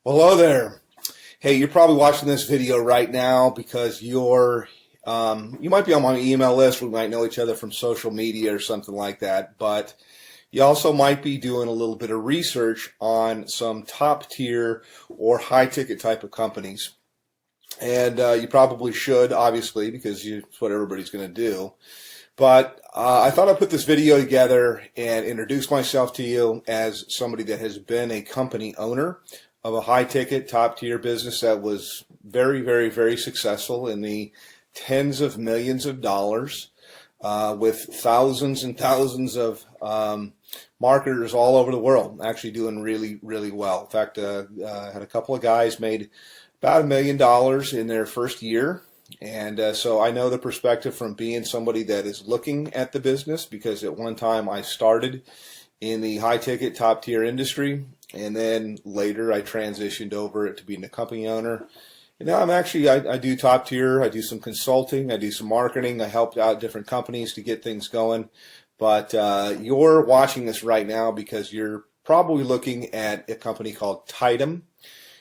Hello there. Hey, you're probably watching this video right now because you might be on my email list. We might know each other from social media or something like that, but you also might be doing a little bit of research on some top tier or high ticket type of companies. And you probably should, obviously, because it's what everybody's going to do. But I thought I'd put this video together and introduce myself to you as somebody that has been a company owner of a high-ticket, top-tier business that was very, very, very successful in the tens of millions of dollars with thousands and thousands of marketers all over the world, actually doing really, really well. In fact, I had a couple of guys made about $1 million in their first year. And so I know the perspective from being somebody that is looking at the business, because at one time I started in the high-ticket, top-tier industry, and then later I transitioned over to being a company owner. And now I do top-tier, I do some consulting, I do some marketing, I helped out different companies to get things going. But you're watching this right now because you're probably looking at a company called Tidem.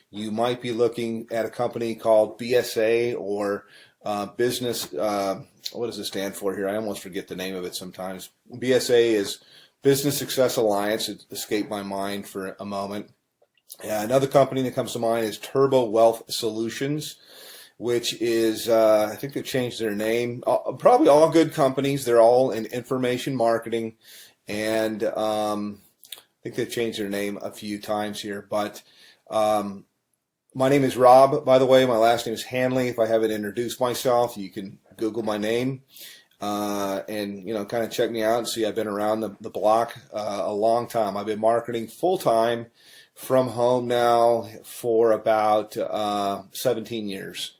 You might be looking at a company called BSA or business, what does it stand for here? I almost forget the name of it sometimes. BSA is Business Success Alliance. It escaped my mind for a moment. Another company that comes to mind is Turbo Wealth Solutions, which is, I think they've changed their name. Probably all good companies. They're all in information marketing. And I think they've changed their name a few times here. But my name is Rob, by the way. My last name is Hanley. If I haven't introduced myself, you can Google my name and kind of check me out and see I've been around the block a long time. I've been marketing full time from home now for about 17 years.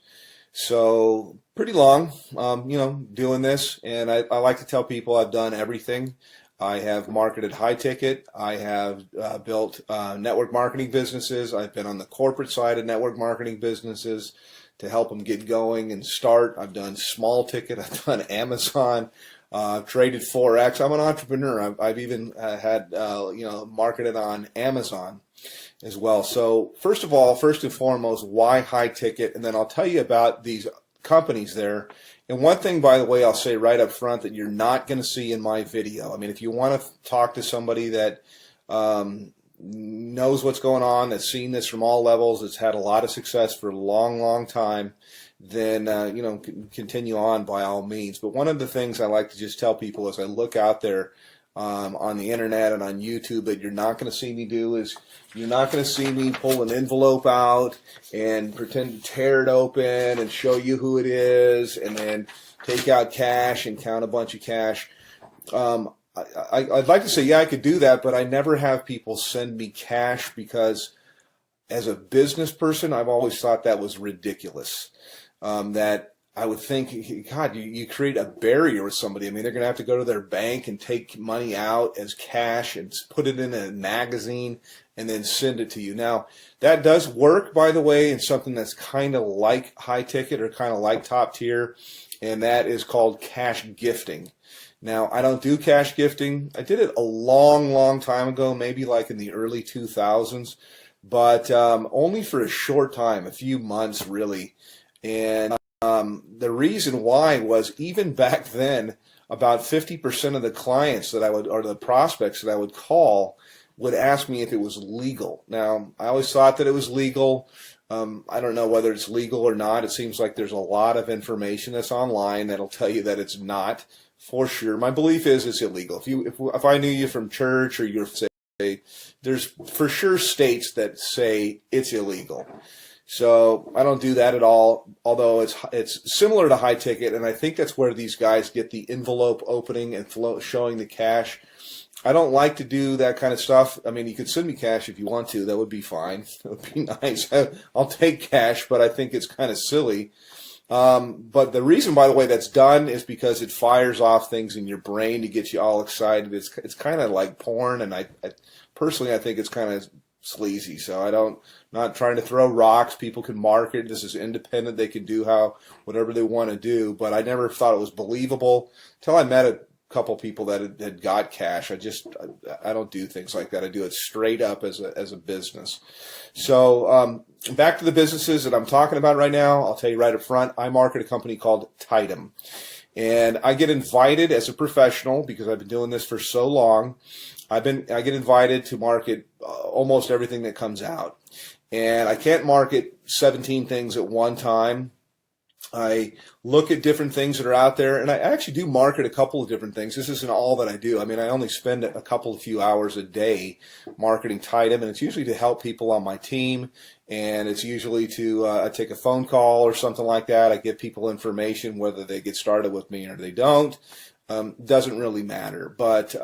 So pretty long, doing this. And I like to tell people I've done everything. I have marketed high ticket. I have built network marketing businesses. I've been on the corporate side of network marketing businesses to help them get going and start. I've done small ticket. I've done Amazon. I've traded Forex. I'm an entrepreneur. I've even had marketed on Amazon as well. So first and foremost, why high ticket? And then I'll tell you about these companies there. And one thing, by the way, I'll say right up front that you're not going to see in my video. I mean, if you want to talk to somebody that knows what's going on, that's seen this from all levels, that's had a lot of success for a long, long time, then, continue on by all means. But one of the things I like to just tell people as I look out there on the internet and on YouTube that you're not going to see me do is you're not going to see me pull an envelope out and pretend to tear it open and show you who it is and then take out cash and count a bunch of cash. I'd like to say, yeah, I could do that, but I never have people send me cash because as a business person, I've always thought that was ridiculous. That I would think, God, you create a barrier with somebody. I mean, they're going to have to go to their bank and take money out as cash and put it in a magazine and then send it to you. Now, that does work, by the way, in something that's kind of like high ticket or kind of like top tier, and that is called cash gifting. Now, I don't do cash gifting. I did it a long, long time ago, maybe like in the early 2000s, but only for a short time, a few months really. And the reason why was even back then, about 50% of the clients that I would, or the prospects that I would call, would ask me if it was legal. Now, I always thought that it was legal. I don't know whether it's legal or not. It seems like there's a lot of information that's online that'll tell you that it's not for sure. My belief is it's illegal. If I knew you from church or you're say, there's for sure states that say it's illegal. So I don't do that at all, although it's similar to high ticket, and I think that's where these guys get the envelope opening and showing the cash. I don't like to do that kind of stuff. I mean, you could send me cash if you want to. That would be fine. That would be nice. I'll take cash, but I think it's kind of silly. But the reason, by the way, that's done is because it fires off things in your brain to get you all excited. It's kind of like porn, and I personally, I think it's kind of sleazy. So not trying to throw rocks. People can market. This is independent. They can do whatever they want to do. But I never thought it was believable until I met couple people that had got cash. I don't do things like that. I do it straight up as a business. So back to the businesses that I'm talking about right now. I'll tell you right up front, I market a company called Tidem. And I get invited as a professional, because I've been doing this for so long. I get invited to market almost everything that comes out. And I can't market 17 things at one time. I look at different things that are out there, and I actually do market a couple of different things. This isn't all that I do. I mean, I only spend a few hours a day marketing Tidem, and it's usually to help people on my team, and it's usually to I take a phone call or something like that. I give people information, whether they get started with me or they don't. Doesn't really matter, but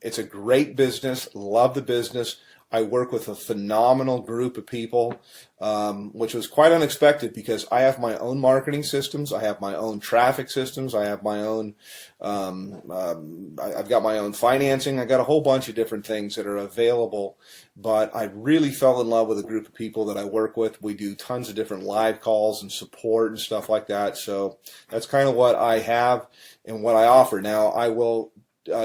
it's a great business. Love the business. I work with a phenomenal group of people, which was quite unexpected, because I have my own marketing systems. I have my own traffic systems. I have my own, I've got my own financing. I got a whole bunch of different things that are available, but I really fell in love with a group of people that I work with. We do tons of different live calls and support and stuff like that. So that's kind of what I have and what I offer. Now, I will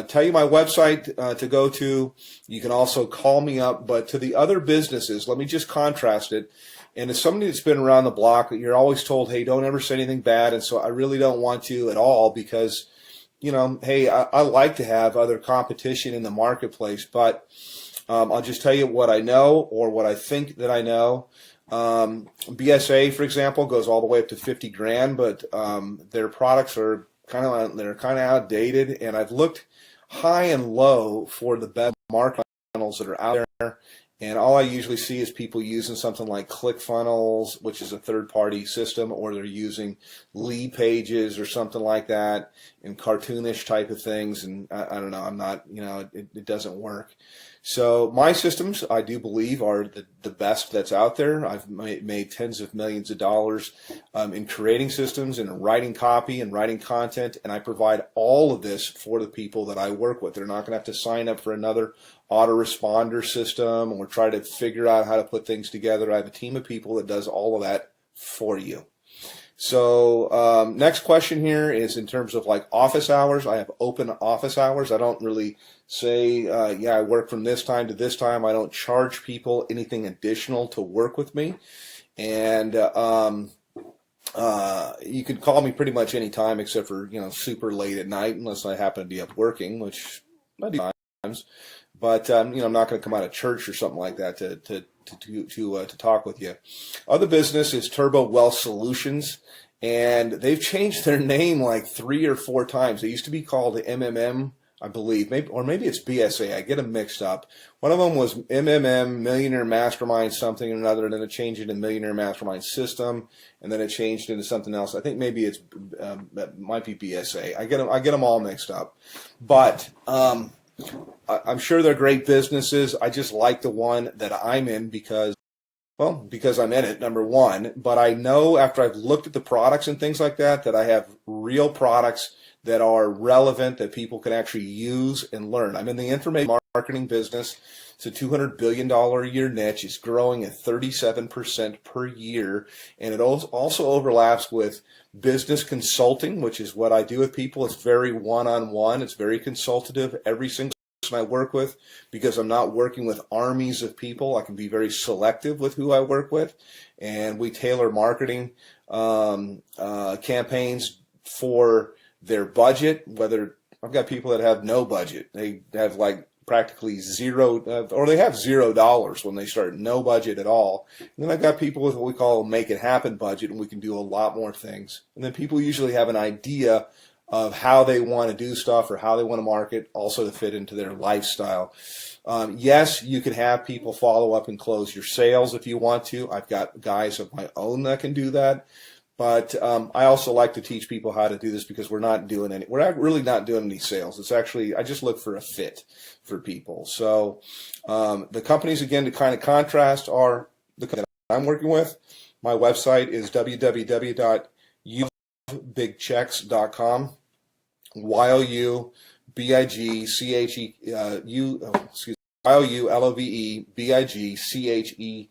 tell you my website to go to. You can also call me up. But to the other businesses, let me just contrast it. And as somebody that's been around the block, you're always told, hey, don't ever say anything bad. And so I really don't want to at all, because, you know, hey, I like to have other competition in the marketplace. But I'll just tell you what I know, or what I think that I know. BSA, for example, goes all the way up to 50 grand, but their products are kind of outdated, and I've looked high and low for the best market funnels that are out there, and all I usually see is people using something like ClickFunnels, which is a third-party system, or they're using Lead Pages or something like that, and cartoonish type of things, and I don't know, I'm not, you know, it doesn't work. So my systems, I do believe, are the best that's out there. I've made tens of millions of dollars in creating systems and writing copy and writing content, and I provide all of this for the people that I work with. They're not going to have to sign up for another autoresponder system or try to figure out how to put things together. I have a team of people that does all of that for you. So next question here is in terms of like office hours. I have open office hours. I don't really say, yeah, I work from this time to this time. I don't charge people anything additional to work with me. And you can call me pretty much any time except for, you know, super late at night, unless I happen to be up working, which I do sometimes. But you know, I'm not going to come out of church or something like that to talk with you. Other business is Turbo Wealth Solutions, and they've changed their name like 3 or 4 times. They used to be called MMM, I believe, maybe it's BSA. I get them mixed up. One of them was MMM, Millionaire Mastermind something or another, and then it changed into Millionaire Mastermind System, and then it changed into something else. I think maybe it might be BSA. I get them all mixed up, but I'm sure they're great businesses. I just like the one that I'm in because I'm in it, number one. But I know after I've looked at the products and things like that, that I have real products that are relevant, that people can actually use and learn. I'm in the information marketing business. It's a $200 billion a year niche. It's growing at 37% per year. And it also overlaps with business consulting, which is what I do with people. It's very one-on-one. It's very consultative. Every single person I work with, because I'm not working with armies of people, I can be very selective with who I work with. And we tailor marketing campaigns for their budget. Whether I've got people that have no budget. They have like practically zero, or they have $0 when they start, no budget at all. And then I've got people with what we call a make it happen budget, and we can do a lot more things. And then people usually have an idea of how they want to do stuff or how they want to market, also to fit into their lifestyle. Yes, you can have people follow up and close your sales if you want to. I've got guys of my own that can do that. But I also like to teach people how to do this, because we're not really not doing any sales. It's actually, I just look for a fit for people. So the companies, again, to kind of contrast, are the companies that I'm working with. My website is www.youbigchecks.com. YOULOVEBIGCHECKS.com.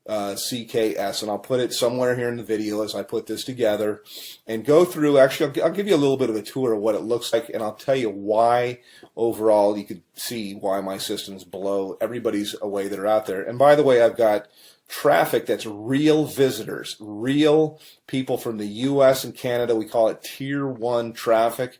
CKS, and I'll put it somewhere here in the video as I put this together and go through. Actually, I'll give you a little bit of a tour of what it looks like, and I'll tell you why overall you could see why my system's below everybody's away that are out there. And by the way, I've got traffic that's real visitors, real people from the US and Canada. We call it Tier 1 traffic,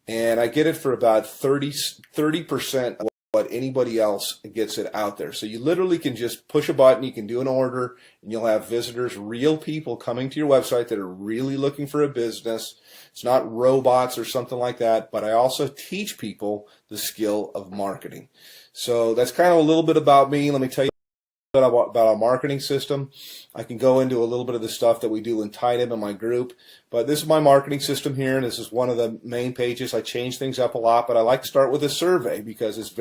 and I get it for about 30% of what anybody else gets it out there. So you literally can just push a button, you can do an order, and you'll have visitors, real people coming to your website that are really looking for a business. It's not robots or something like that, but I also teach people the skill of marketing. So that's kind of a little bit about me. Let me tell you about our marketing system. I can go into a little bit of the stuff that we do in Tidem in my group, but this is my marketing system here, and this is one of the main pages. I change things up a lot, but I like to start with a survey because it's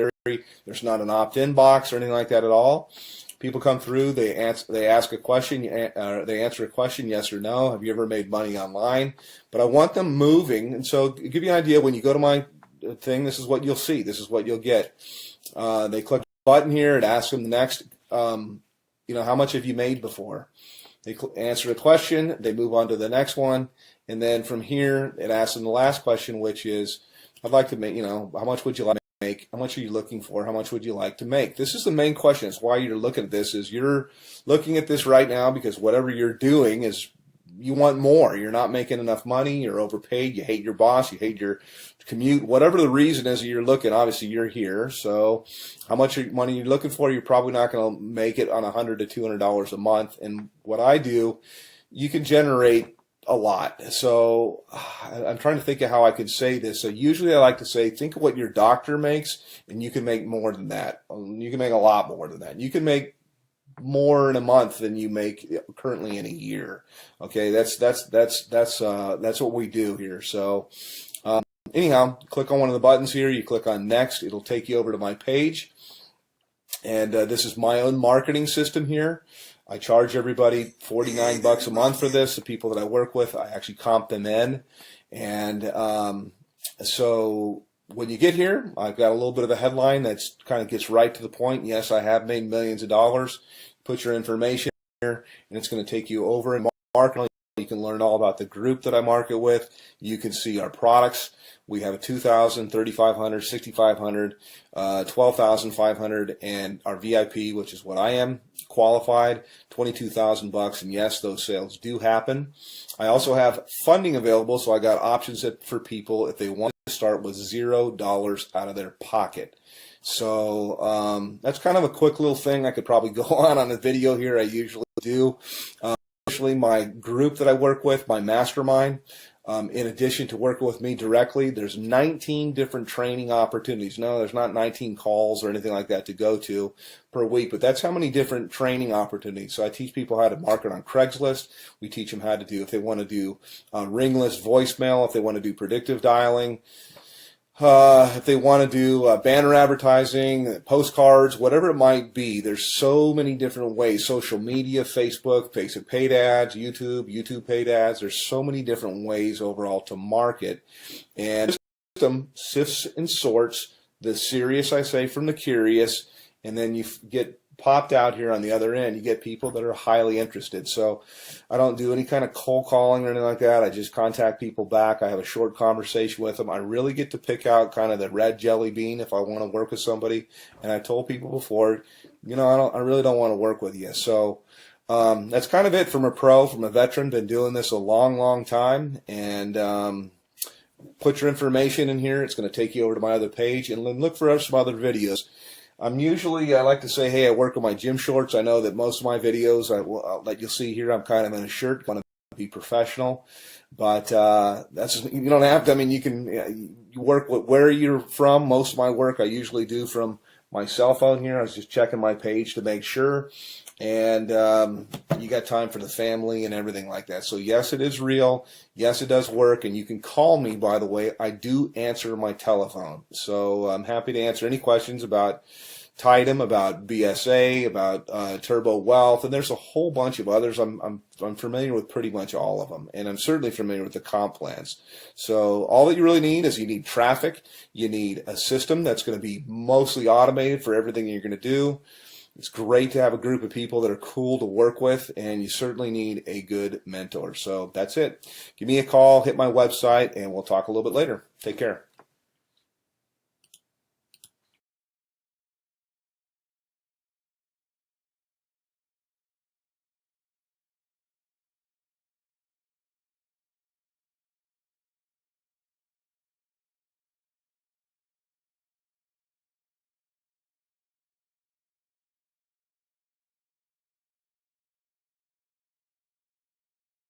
there's not an opt-in box or anything like that at all. People come through, they ask a question, they answer a question, yes or no. Have you ever made money online? But I want them moving, and so to give you an idea, when you go to my thing, this is what you'll see. This is what you'll get. They click the button here, it asks them the next. How much have you made before? They answer a question, they move on to the next one, and then from here it asks them the last question, which is, I'd like to make, how much would you like to make? How much are you looking for? How much would you like to make? This is the main question. It's why you're looking at this, is you're looking at this right now because whatever you're doing is you want more. You're not making enough money. You're overpaid. You hate your boss. You hate your commute. Whatever the reason is that you're looking, obviously you're here. So how much money you're looking for, you're probably not going to make it on $100 to $200 a month. And what I do, you can generate a lot. So I'm trying to think of how I could say this. So usually I like to say, think of what your doctor makes, and you can make more than that. You can make a lot more than that. You can make more in a month than you make currently in a year. Okay, that's what we do here. So anyhow, click on one of the buttons here. You click on next. It'll take you over to my page, and this is my own marketing system here. I charge everybody $49 a month for this. The people that I work with, I actually comp them in, and so when you get here, I've got a little bit of a headline that's kind of gets right to the point. Yes, I have made millions of dollars. Put your information here, and it's going to take you over in marketing. You can learn all about the group that I market with. You can see our products. We have a $2,000, $3,500, $6,500, $12,500, and our VIP, which is what I am qualified, $22,000. And yes, those sales do happen. I also have funding available, so I got options for people if they want to start with $0 out of their pocket. So that's kind of a quick little thing. I could probably go on the video here. I usually do. Actually, my group that I work with, my mastermind, in addition to working with me directly, there's 19 different training opportunities. No, there's not 19 calls or anything like that to go to per week, but that's how many different training opportunities. So I teach people how to market on Craigslist. We teach them how to do, if they want to do ringless voicemail, if they want to do predictive dialing, if they want to do banner advertising, postcards, whatever it might be. There's so many different ways. Social media, Facebook paid ads, YouTube paid ads. There's so many different ways overall to market. And the system sifts and sorts the serious, I say, from the curious, and then you get popped out here on the other end. You get people that are highly interested. So I don't do any kind of cold calling or anything like that. I just contact people back. I have a short conversation with them. I really get to pick out kind of the red jelly bean if I want to work with somebody. And I told people before, I really don't want to work with you. So that's kind of it from a veteran. Been doing this a long, long time. And put your information in here. It's going to take you over to my other page, and look for some other videos. I like to say, hey, I work in my gym shorts. I know that most of my videos that you'll see here, I'm kind of in a shirt, going to be professional. But you don't have to. I mean, you work with where you're from. Most of my work I usually do from my cell phone here. I was just checking my page to make sure. And you got time for the family and everything like that. So yes, it is real. Yes, it does work. And you can call me, by the way. I do answer my telephone. So I'm happy to answer any questions about Tidem, about BSA, about Turbo Wealth, and there's a whole bunch of others. I'm familiar with pretty much all of them, and I'm certainly familiar with the comp plans. So all that you really need is you need traffic. You need a system that's going to be mostly automated for everything you're going to do. It's great to have a group of people that are cool to work with, and you certainly need a good mentor. So that's it. Give me a call, hit my website, and we'll talk a little bit later. Take care.